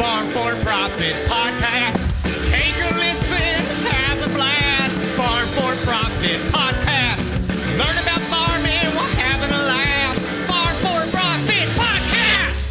Farm for Profit Podcast. Take a listen, have a blast. Farm for Profit Podcast. Learn about farming while having a laugh. Farm for Profit Podcast.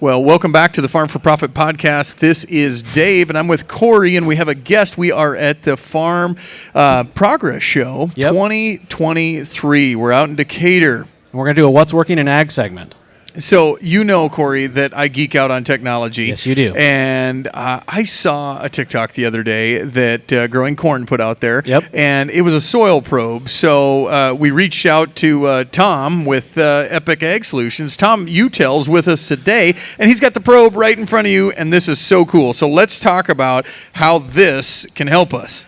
Well, welcome back to the Farm for Profit Podcast. This is Dave, and I'm with Corey, and we have a guest. We are at the Farm Progress Show 2023. We're out in Decatur. We're going to do a What's Working in Ag segment. So you know, Corey, that I geek out on technology. Yes, you do. And I saw a TikTok the other day that Growing Corn put out there. Yep. And it was a soil probe. So we reached out to Tom with Epic Ag Solutions. Tom Utel's with us today, and he's got the probe right in front of you, and this is so cool. So let's talk about how this can help us.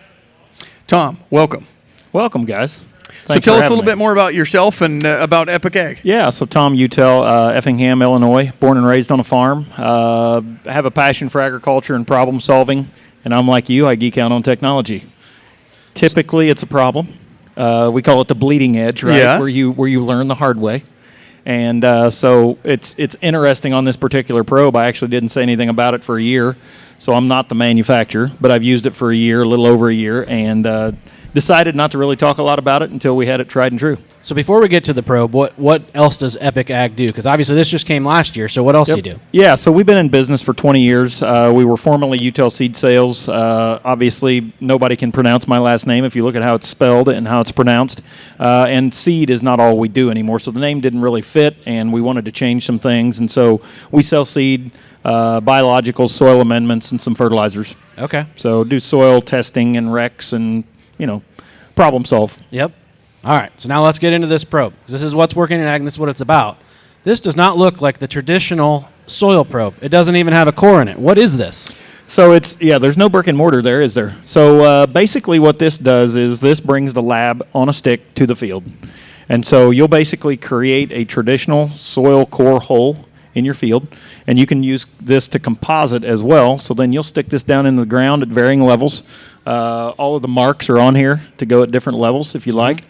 Tom, welcome. Welcome, guys. So tell us a little bit more about yourself and about Epic Ag. Yeah, so Tom Utel, Effingham, Illinois, born and raised on a farm. I have a passion for agriculture and problem solving, and I'm like you, I geek out on technology. Typically, it's a problem. We call it the bleeding edge, right? Yeah. Where you learn the hard way. And so it's interesting on this particular probe. I actually didn't say anything about it for a year, so I'm not the manufacturer, but I've used it for a year, a little over a year, and decided not to really talk a lot about it until we had it tried and true. So before we get to the probe, what else does Epic Ag do? Because obviously this just came last year, so what else do you do? Yeah, so we've been in business for 20 years. We were formerly Utel Seed Sales. Obviously, nobody can pronounce my last name if you look at how it's spelled and how it's pronounced. And seed is not all we do anymore, so the name didn't really fit, and we wanted to change some things. And so we sell seed, biologicals, soil amendments, and some fertilizers. Okay. So do soil testing and recs and, problem solve. Yep. All right, so now let's get into this probe. This is What's Working in Ag, and this is what it's about. This does not look like the traditional soil probe. It doesn't even have a core in it. What is this? So there's no brick and mortar there, is there? So basically what this does is this brings the lab on a stick to the field. And so you'll basically create a traditional soil core hole in your field, and you can use this to composite as well. So then you'll stick this down in the ground at varying levels. All of the marks are on here to go at different levels if you like.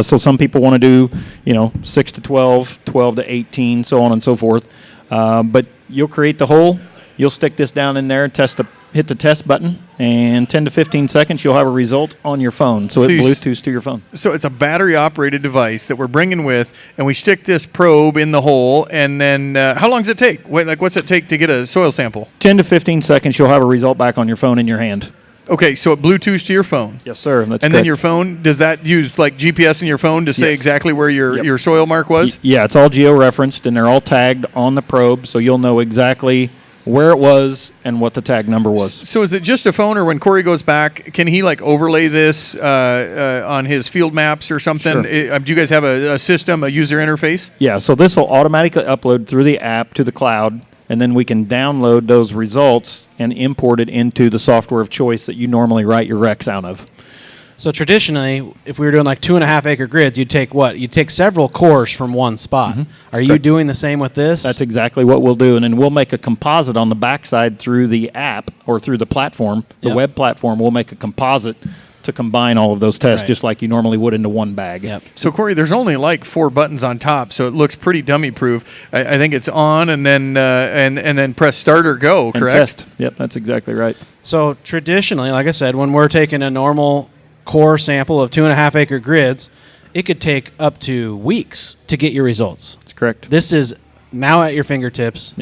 So some people want to do, 6 to 12, 12 to 18, so on and so forth. But you'll create the hole. You'll stick this down in there and hit the test button, and 10 to 15 seconds you'll have a result on your phone. So it Bluetooths to your phone. So it's a battery-operated device that we're bringing with, and we stick this probe in the hole, and then how long does it take? What's it take to get a soil sample? 10 to 15 seconds you'll have a result back on your phone in your hand. Okay, so it Bluetooths to your phone. Yes, sir. That's and then your phone, does that use like GPS in your phone to say exactly where your soil mark was? Yeah, it's all geo-referenced, and they're all tagged on the probe, so you'll know exactly where it was and what the tag number was. So is it just a phone, or when Corey goes back, can he overlay this on his field maps or something? Sure. Do you guys have a system, a user interface? Yeah, so this will automatically upload through the app to the cloud, and then we can download those results and import it into the software of choice that you normally write your recs out of. So traditionally, if we were doing 2.5 acre grids, you'd take what? You'd take several cores from one spot. Mm-hmm. Are you doing the same with this? That's exactly what we'll do, and then we'll make a composite on the backside through the app or through the platform, the web platform. We'll make a composite to combine all of those tests just like you normally would into one bag. Yep. So Corey, there's only 4 buttons on top, so it looks pretty dummy proof. I think it's on and then and then press start or go, correct? And test. Yep, that's exactly right. So traditionally, like I said, when we're taking a normal core sample of 2.5 acre grids, it could take up to weeks to get your results. That's correct. This is now at your fingertips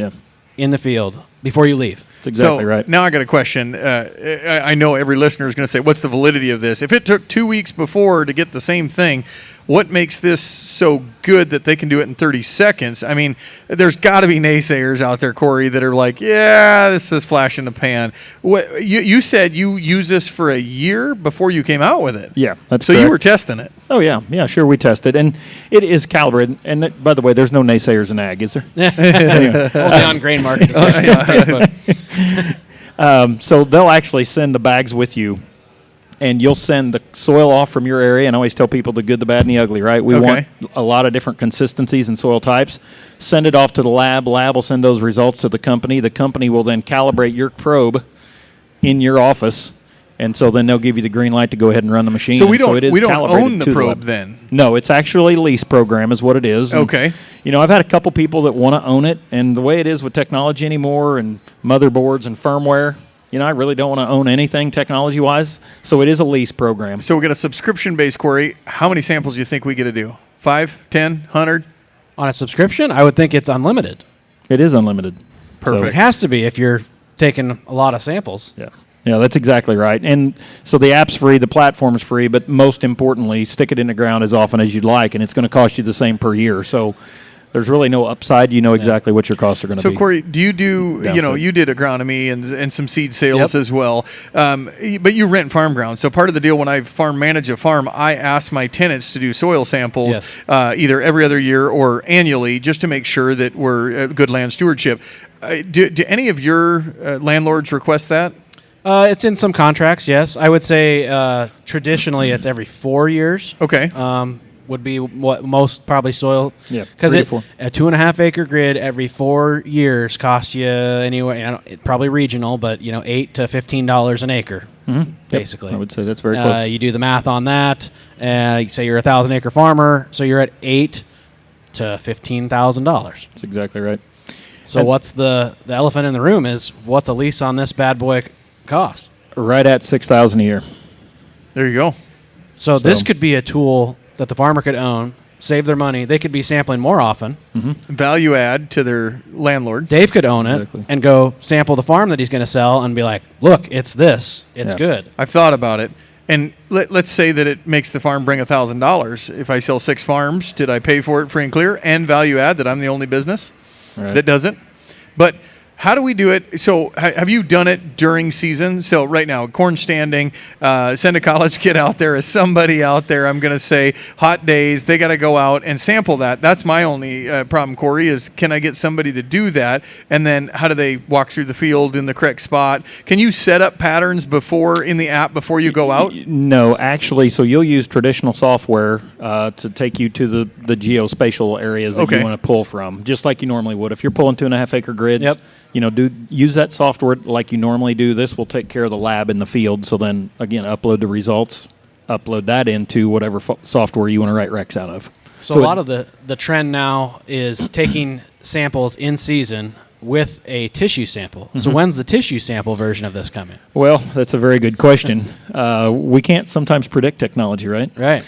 in the field before you leave. That's exactly right. Now I got a question. I know every listener is going to say, what's the validity of this? If it took 2 weeks before to get the same thing, what makes this so good that they can do it in 30 seconds? I mean, there's got to be naysayers out there, Corey, that are like, yeah, this is flash in the pan. You said you used this for a year before you came out with it. Yeah, that's so correct. You were testing it. Oh, yeah. Yeah, sure, we tested. And it is calibrated. And by the way, there's no naysayers in ag, is there? Anyway. Only on grain market discussion on Facebook. So they'll actually send the bags with you, and you'll send the soil off from your area. And I always tell people the good, the bad, and the ugly, right? We want a lot of different consistencies and soil types. Send it off to the lab. Lab will send those results to the company. The company will then calibrate your probe in your office And so then they'll give you the green light to go ahead and run the machine. So we And don't it is we don't calibrated own the to probe lab. then. No, it's actually a lease program is what it is. And, Okay. You know, I've had a couple people that want to own it, and the way it is with technology anymore and motherboards and firmware, you know, I really don't want to own anything technology-wise. So it is a lease program. So we got a subscription-based query. How many samples do you think we get to do? 5, 10, 100? On a subscription, I would think it's unlimited. It is unlimited. Perfect. It has to be if you're taking a lot of samples. Yeah. Yeah, that's exactly right. And so the app's free, the platform's free, but most importantly, stick it in the ground as often as you'd like, and it's going to cost you the same per year. So there's really no upside. You know exactly what your costs are going to So, be. Corey, do you do, Downside. you did agronomy and some seed sales Yep. as well, but you rent farm ground. So part of the deal when I farm manage a farm, I ask my tenants to do soil samples Yes. either every other year or annually just to make sure that we're good land stewardship. Do any of your landlords request that? It's in some contracts, yes. I would say traditionally it's every 4 years. Okay. Would be what most probably soil. Yeah, because 3 to 4. a 2.5 acre grid every 4 years costs you anyway. Probably regional, but $8 to $15 an acre, basically. I would say that's very close. You do the math on that. You say you're a 1,000 acre farmer, so you're at $8,000 to $15,000. That's exactly right. So what's the elephant in the room is what's a lease on this bad boy cost? Right at $6,000 a year. There you go. So this could be a tool that the farmer could own, save their money. They could be sampling more often. Value add to their landlord. Dave could own it Exactly. and go sample the farm that he's going to sell and be like, look, it's this. It's Yeah. good. I've thought about it. And let's say that it makes the farm bring $1,000. If I sell 6 farms, did I pay for it free and clear and value add that I'm the only business Right. that does it? But how do we do it? So have you done it during season? So right now, corn standing, send a college kid out there, as somebody out there, I'm going to say hot days, they got to go out and sample that. That's my only problem, Corey, is can I get somebody to do that? And then how do they walk through the field in the correct spot? Can you set up patterns before in the app before you go out? No, actually, so you'll use traditional software to take you to the geospatial areas that Okay. you want to pull from, just like you normally would. If you're pulling 2.5 acre grids, Yep. use that software like you normally do. This will take care of the lab in the field. So then, again, upload the results, upload that into whatever software you want to write recs out of. So a lot of the trend now is taking samples in season with a tissue sample. So when's the tissue sample version of this coming? Well, that's a very good question. We can't sometimes predict technology, right? Right.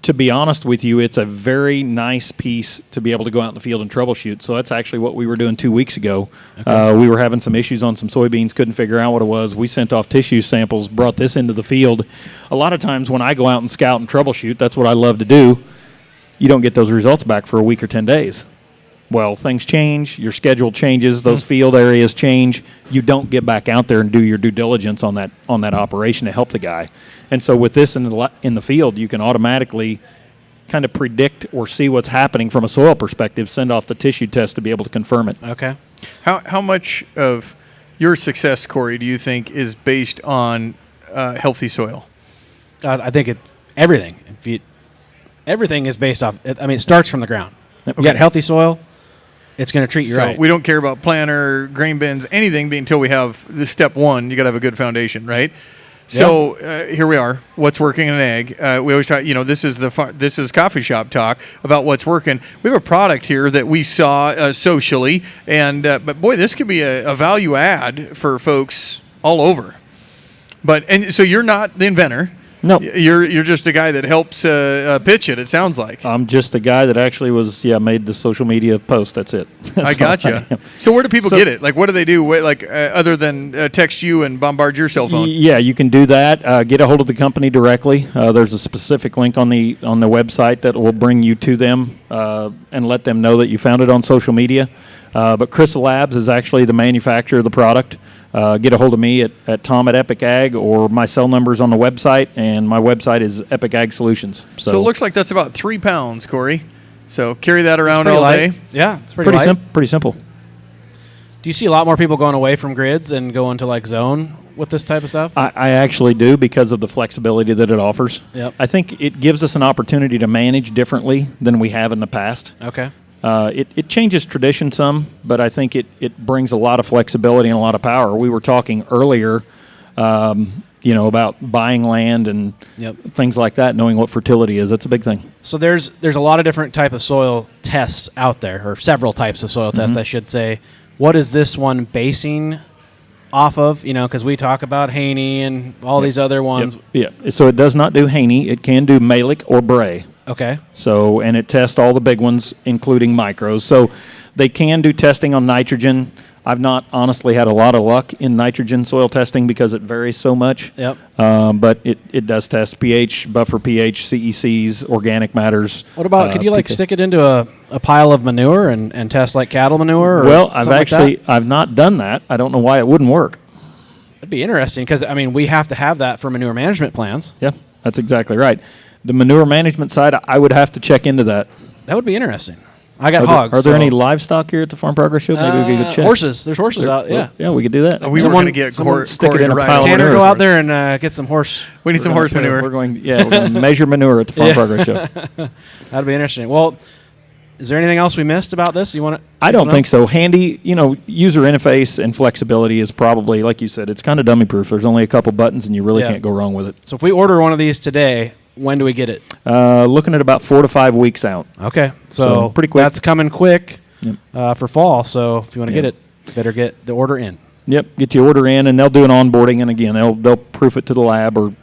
To be honest with you, it's a very nice piece to be able to go out in the field and troubleshoot. So that's actually what we were doing 2 weeks ago. We were having some issues on some soybeans, couldn't figure out what it was. We sent off tissue samples, brought this into the field. A lot of times when I go out and scout and troubleshoot, that's what I love to do. You don't get those results back for a week or 10 days. Well, things change, your schedule changes, those field areas change. You don't get back out there and do your due diligence on that operation to help the guy. And so with this in the field, you can automatically kind of predict or see what's happening from a soil perspective, send off the tissue test to be able to confirm it. Okay. How much of your success, Corey, do you think is based on healthy soil? I think everything. Everything is based off. It starts from the ground. You got healthy soil, it's going to treat you So right. we don't care about planter, grain bins, anything until we have the step one. You got to have a good foundation, right? So here we are. What's working in an egg? We always talk. This is coffee shop talk about what's working. We have a product here that we saw socially, and but boy, this could be a value add for folks all over. And so you're not the inventor. No. You're just a guy that helps pitch it. It sounds like. I'm just the guy that actually made the social media post. That's it. I gotcha. So where do people get it? Like, what do they do? Other than text you and bombard your cell phone? Yeah, you can do that. Get a hold of the company directly. There's a specific link on the website that will bring you to them and let them know that you found it on social media. But Crystal Labs is actually the manufacturer of the product. Get a hold of me at Tom at Epic Ag, or my cell number's on the website, and my website is Epic Ag Solutions. So it looks like that's about 3 pounds, Corey. So carry that around pretty all light. day. Yeah, it's pretty light. Pretty simple. Do you see a lot more people going away from grids and going to like zone with this type of stuff? I actually do, because of the flexibility that it offers. Yep. I think it gives us an opportunity to manage differently than we have in the past. Okay. It changes tradition some, but I think it brings a lot of flexibility and a lot of power. We were talking earlier about buying land and Yep. things like that, knowing what fertility is. That's a big thing. So there's a lot of different type of soil tests out there, or several types of soil tests, I should say. What is this one basing off of? Because we talk about Haney and all these other ones. Yeah. So it does not do Haney. It can do Malick or Bray. Okay. So, and it tests all the big ones, including micros. So they can do testing on nitrogen. I've not honestly had a lot of luck in nitrogen soil testing because it varies so much. Yep. But it does test pH, buffer pH, CECs, organic matters. What about, could you PK. stick it into a pile of manure and test like cattle manure? Or Well, I've something like that? I've not done that. I don't know why it wouldn't work. It'd be interesting because, we have to have that for manure management plans. Yeah, that's exactly right. The manure management side, I would have to check into that. That would be interesting. I got Are hogs. there so- any livestock here at the Farm Progress Show? Maybe we could check. Horses. There's horses out. Yeah. Yeah, we could do that. We were Someone- going to get someone Corey stick it in to a ride pile of it. Tanner, manure. go out there and get some horse. We need some horse manure. We're going to measure manure at the Farm Progress Show. That'd be interesting. Well, is there anything else we missed about this? You want to? I don't think so. Handy, user interface and flexibility is probably, like you said, it's kind of dummy proof. There's only a couple buttons and you really Yeah. can't go wrong with it. So if we order one of these today, when do we get it? Looking at about 4 to 5 weeks out. Okay, So, so pretty quick. That's coming quick Yep. for fall. So if you want to Yep. get it, better get the order in. Yep, get your order in, and they'll do an onboarding, and again, they'll proof it to the lab or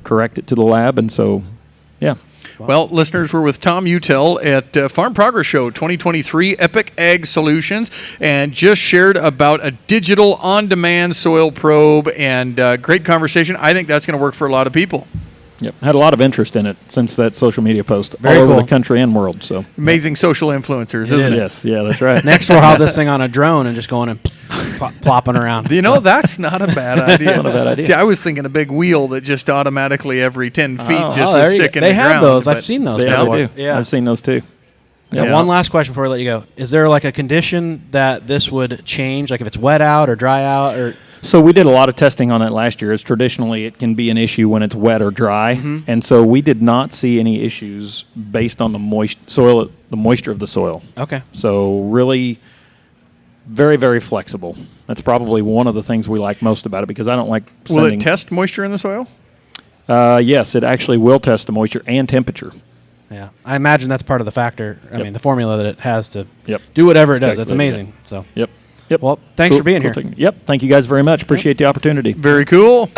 correct it to the lab, and so, yeah. Well, listeners, we're with Tom Utel at Farm Progress Show 2023 Epic Ag Solutions, and just shared about a digital on-demand soil probe, and great conversation. I think that's going to work for a lot of people. Yep, had a lot of interest in it since that social media post Very all over cool. the country and world. So Amazing social influencers, isn't it? yes, yeah, that's right. Next, we'll have this thing on a drone and just going and plopping around. That's not a bad idea. Not a bad idea. See, I was thinking a big wheel that just automatically every 10 feet just there would you stick go. in They the have ground. those. I've but- seen those Yeah, before. they do. Yeah. I've seen those too. Yeah. One last question before we let you go. Is there like a condition that this would change, like if it's wet out or dry out, or So we did a lot of testing on it last year. As traditionally, it can be an issue when it's wet or dry, and so we did not see any issues based on the moisture of the soil. okay? So really, very, very flexible. That's probably one of the things we like most about it because I don't like Will sending. it test moisture in the soil? Yes, it actually will test the moisture and temperature. Yeah, I imagine that's part of the factor. I Yep. mean, the formula that it has to Yep. do whatever it It's does. It's calculated, amazing. So Yep. Yep. Well, thanks for being here. Yep. Thank you guys very much. Appreciate the opportunity. Very cool.